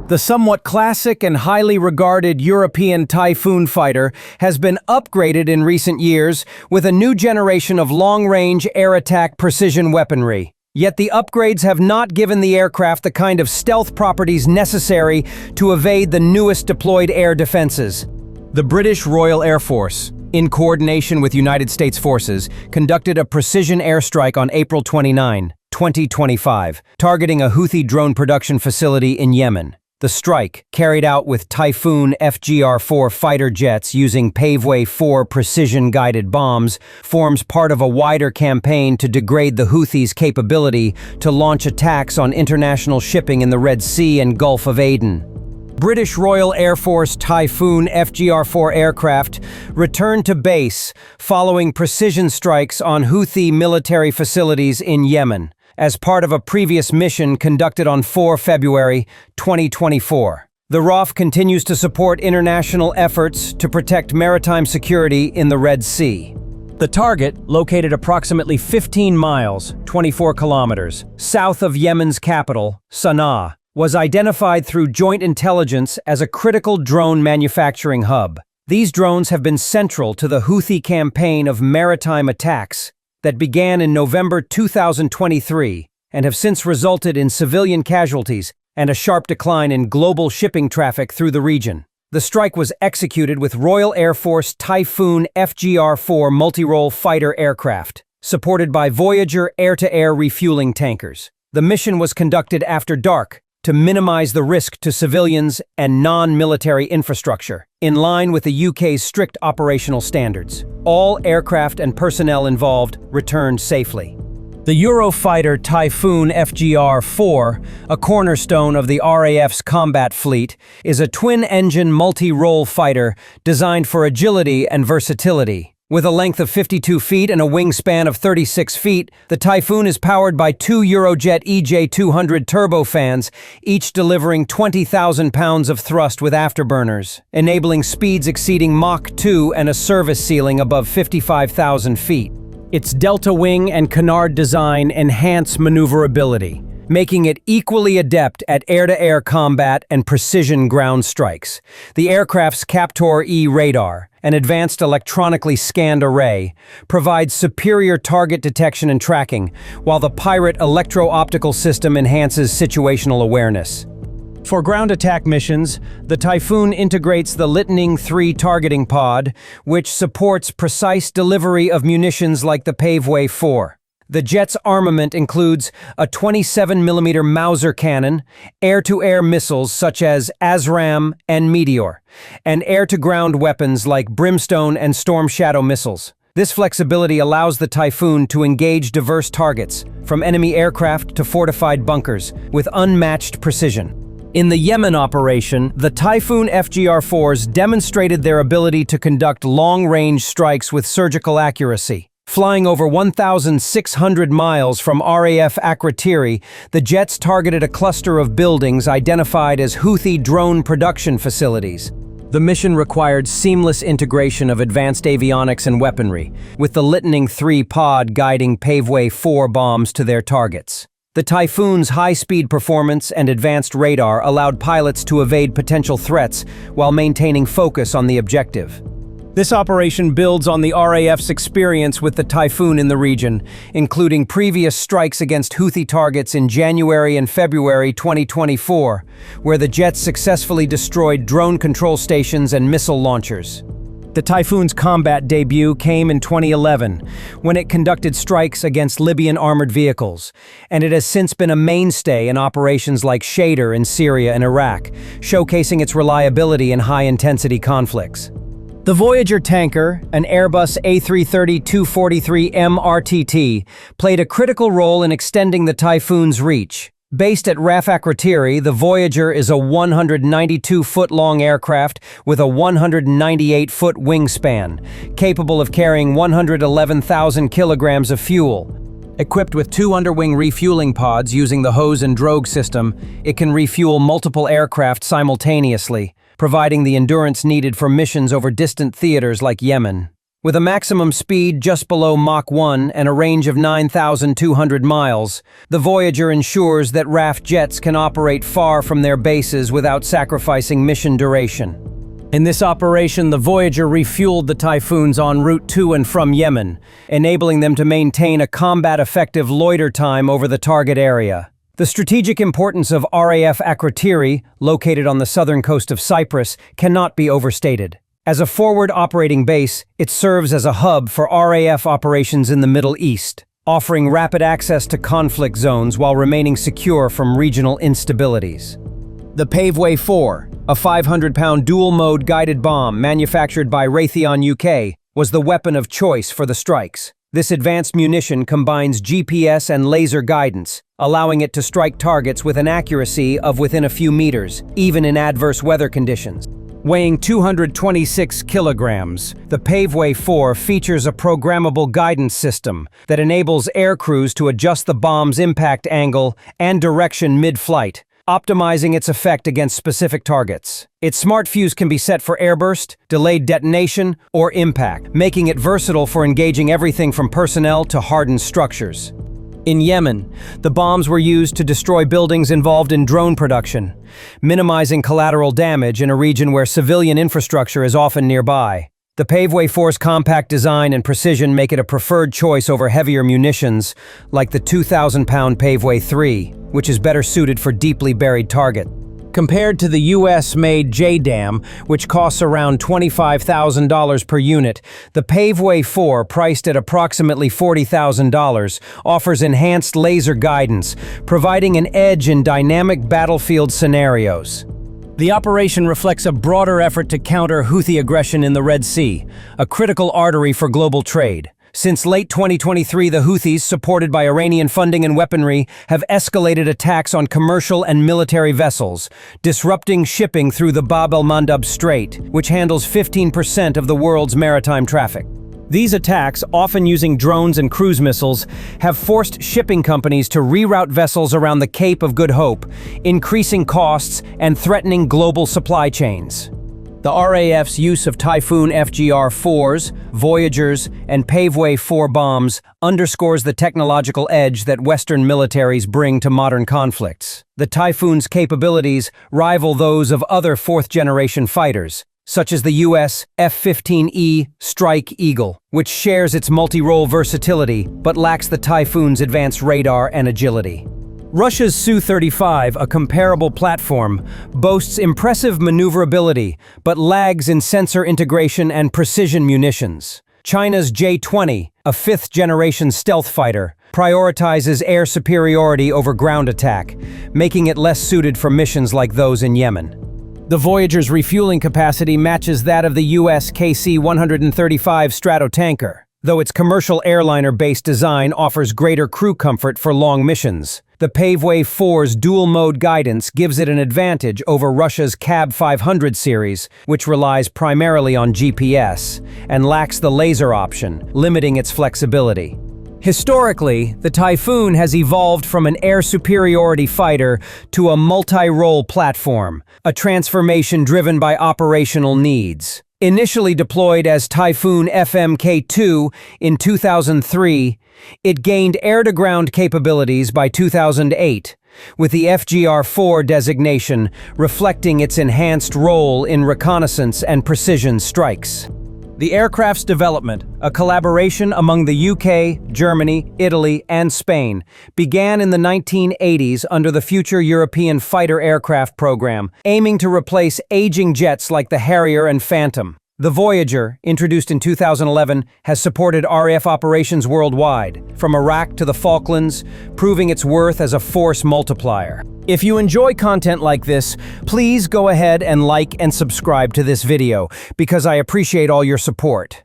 The somewhat classic and highly regarded European Typhoon fighter has been upgraded in recent years with a new generation of long-range air attack precision weaponry. Yet the upgrades have not given the aircraft the kind of stealth properties necessary to evade the newest deployed air defenses. The British Royal Air Force, in coordination with United States forces, conducted a precision airstrike on April 29, 2025, targeting a Houthi drone production facility in Yemen. The strike, carried out with Typhoon FGR-4 fighter jets using Paveway 4 precision-guided bombs, forms part of a wider campaign to degrade the Houthis' capability to launch attacks on international shipping in the Red Sea and Gulf of Aden. British Royal Air Force Typhoon FGR-4 aircraft returned to base following precision strikes on Houthi military facilities in Yemen, as part of a previous mission conducted on 4 February 2024. The RAF continues to support international efforts to protect maritime security in the Red Sea. The target, located approximately 15 miles, 24 kilometers, south of Yemen's capital, Sana'a, was identified through joint intelligence as a critical drone manufacturing hub. These drones have been central to the Houthi campaign of maritime attacks that began in November 2023 and have since resulted in civilian casualties and a sharp decline in global shipping traffic through the region. The strike was executed with Royal Air Force Typhoon FGR-4 multi-role fighter aircraft, supported by Voyager air-to-air refueling tankers. The mission was conducted after dark to minimize the risk to civilians and non-military infrastructure, in line with the UK's strict operational standards. All aircraft and personnel involved returned safely. The Eurofighter Typhoon FGR-4, a cornerstone of the RAF's combat fleet, is a twin-engine multi-role fighter designed for agility and versatility. With a length of 52 feet and a wingspan of 36 feet, the Typhoon is powered by 2 Eurojet EJ200 turbofans, each delivering 20,000 pounds of thrust with afterburners, enabling speeds exceeding Mach 2 and a service ceiling above 55,000 feet. Its delta wing and canard design enhance maneuverability, making it equally adept at air-to-air combat and precision ground strikes. The aircraft's Captor-E radar, an advanced electronically scanned array, provides superior target detection and tracking, while the Pirate electro-optical system enhances situational awareness. For ground attack missions, the Typhoon integrates the Lightning III targeting pod, which supports precise delivery of munitions like the Paveway 4. The jet's armament includes a 27mm Mauser cannon, air-to-air missiles such as ASRAAM and Meteor, and air-to-ground weapons like Brimstone and Storm Shadow missiles. This flexibility allows the Typhoon to engage diverse targets, from enemy aircraft to fortified bunkers, with unmatched precision. In the Yemen operation, the Typhoon FGR-4s demonstrated their ability to conduct long-range strikes with surgical accuracy. Flying over 1,600 miles from RAF Akrotiri, the jets targeted a cluster of buildings identified as Houthi drone production facilities. The mission required seamless integration of advanced avionics and weaponry, with the Lightning III pod guiding Paveway 4 bombs to their targets. The Typhoon's high-speed performance and advanced radar allowed pilots to evade potential threats while maintaining focus on the objective. This operation builds on the RAF's experience with the Typhoon in the region, including previous strikes against Houthi targets in January and February 2024, where the jets successfully destroyed drone control stations and missile launchers. The Typhoon's combat debut came in 2011, when it conducted strikes against Libyan armored vehicles, and it has since been a mainstay in operations like Shader in Syria and Iraq, showcasing its reliability in high-intensity conflicts. The Voyager tanker, an Airbus A330-243M RTT, played a critical role in extending the Typhoon's reach. Based at RAF Akrotiri, the Voyager is a 192-foot-long aircraft with a 198-foot wingspan, capable of carrying 111,000 kilograms of fuel. Equipped with 2 underwing refueling pods using the hose and drogue system, it can refuel multiple aircraft simultaneously, providing the endurance needed for missions over distant theaters like Yemen. With a maximum speed just below Mach 1 and a range of 9,200 miles, the Voyager ensures that RAF jets can operate far from their bases without sacrificing mission duration. In this operation, the Voyager refueled the Typhoons en route to and from Yemen, enabling them to maintain a combat-effective loiter time over the target area. The strategic importance of RAF Akrotiri, located on the southern coast of Cyprus, cannot be overstated. As a forward operating base, it serves as a hub for RAF operations in the Middle East, offering rapid access to conflict zones while remaining secure from regional instabilities. The Paveway 4, a 500-pound dual-mode guided bomb manufactured by Raytheon UK, was the weapon of choice for the strikes. This advanced munition combines GPS and laser guidance, allowing it to strike targets with an accuracy of within a few meters, even in adverse weather conditions. Weighing 226 kilograms, the Paveway 4 features a programmable guidance system that enables aircrews to adjust the bomb's impact angle and direction mid-flight, optimizing its effect against specific targets. Its smart fuse can be set for airburst, delayed detonation, or impact, making it versatile for engaging everything from personnel to hardened structures. In Yemen, the bombs were used to destroy buildings involved in drone production, minimizing collateral damage in a region where civilian infrastructure is often nearby. The Paveway 4's compact design and precision make it a preferred choice over heavier munitions, like the 2,000-pound Paveway 3, which is better suited for deeply buried targets. Compared to the US-made JDAM, which costs around $25,000 per unit, the Paveway 4, priced at approximately $40,000, offers enhanced laser guidance, providing an edge in dynamic battlefield scenarios. The operation reflects a broader effort to counter Houthi aggression in the Red Sea, a critical artery for global trade. Since late 2023, the Houthis, supported by Iranian funding and weaponry, have escalated attacks on commercial and military vessels, disrupting shipping through the Bab el-Mandab Strait, which handles 15% of the world's maritime traffic. These attacks, often using drones and cruise missiles, have forced shipping companies to reroute vessels around the Cape of Good Hope, increasing costs and threatening global supply chains. The RAF's use of Typhoon FGR-4s, Voyagers, and Paveway 4 bombs underscores the technological edge that Western militaries bring to modern conflicts. The Typhoon's capabilities rival those of other fourth-generation fighters, such as the US F-15E Strike Eagle, which shares its multi-role versatility but lacks the Typhoon's advanced radar and agility. Russia's Su-35, a comparable platform, boasts impressive maneuverability but lags in sensor integration and precision munitions. China's J-20, a fifth-generation stealth fighter, prioritizes air superiority over ground attack, making it less suited for missions like those in Yemen. The Voyager's refueling capacity matches that of the US KC-135 Stratotanker, though its commercial airliner-based design offers greater crew comfort for long missions. The Paveway 4's dual-mode guidance gives it an advantage over Russia's CAB 500 series, which relies primarily on GPS and lacks the laser option, limiting its flexibility. Historically, the Typhoon has evolved from an air superiority fighter to a multi-role platform, a transformation driven by operational needs. Initially deployed as Typhoon FMK-2 in 2003, it gained air-to-ground capabilities by 2008, with the FGR-4 designation reflecting its enhanced role in reconnaissance and precision strikes. The aircraft's development, a collaboration among the UK, Germany, Italy, and Spain, began in the 1980s under the Future European Fighter Aircraft program, aiming to replace aging jets like the Harrier and Phantom. The Voyager, introduced in 2011, has supported RAF operations worldwide, from Iraq to the Falklands, proving its worth as a force multiplier. If you enjoy content like this, please go ahead and like and subscribe to this video, because I appreciate all your support.